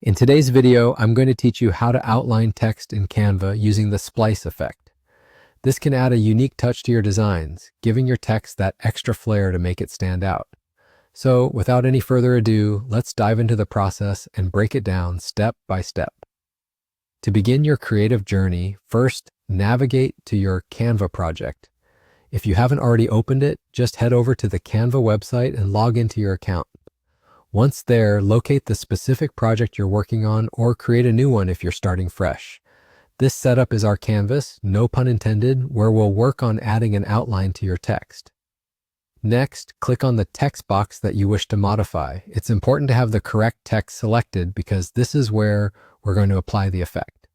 In today's video, I'm going to teach you how to outline text in Canva using the splice effect. This can add a unique touch to your designs, giving your text that extra flair to make it stand out. So, without any further ado, let's dive into the process and break it down step by step. To begin your creative journey, first, navigate to your Canva project. If you haven't already opened it, just head over to the Canva website and log into your account. Once there, locate the specific project you're working on or create a new one if you're starting fresh. This setup is our canvas, no pun intended, where we'll work on adding an outline to your text. Next, click on the text box that you wish to modify. It's important to have the correct text selected because this is where we're going to apply the effect.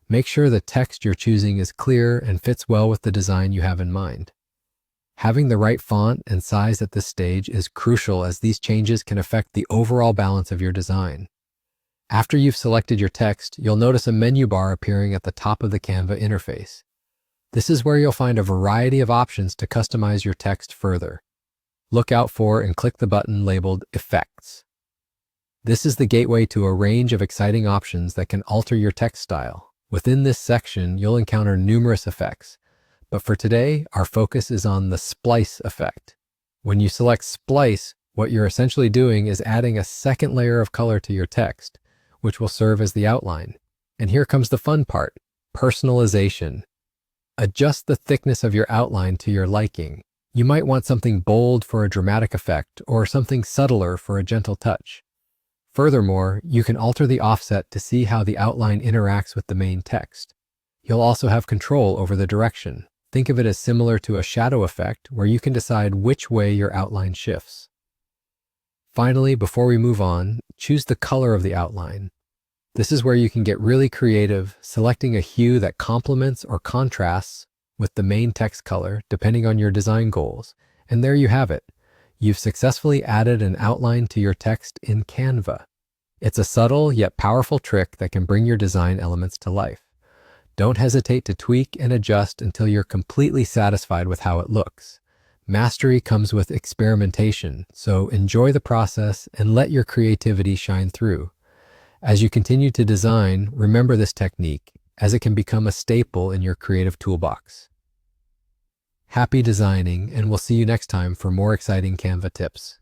Make sure the text you're choosing is clear and fits well with the design you have in mind. Having the right font and size at this stage is crucial as these changes can affect the overall balance of your design. After you've selected your text, you'll notice a menu bar appearing at the top of the Canva interface. This is where you'll find a variety of options to customize your text further. Look out for and click the button labeled Effects. This is the gateway to a range of exciting options that can alter your text style. Within this section, you'll encounter numerous effects. But for today, our focus is on the splice effect. When you select splice, what you're essentially doing is adding a second layer of color to your text, which will serve as the outline. And here comes the fun part, personalization. Adjust the thickness of your outline to your liking. You might want something bold for a dramatic effect or something subtler for a gentle touch. Furthermore, you can alter the offset to see how the outline interacts with the main text. You'll also have control over the direction. Think of it as similar to a shadow effect where you can decide which way your outline shifts. Finally, before we move on, choose the color of the outline. This is where you can get really creative, selecting a hue that complements or contrasts with the main text color depending on your design goals. And there you have it. You've successfully added an outline to your text in Canva. It's a subtle yet powerful trick that can bring your design elements to life. Don't hesitate to tweak and adjust until you're completely satisfied with how it looks. Mastery comes with experimentation, so enjoy the process and let your creativity shine through. As you continue to design, remember this technique, as it can become a staple in your creative toolbox. Happy designing, and we'll see you next time for more exciting Canva tips.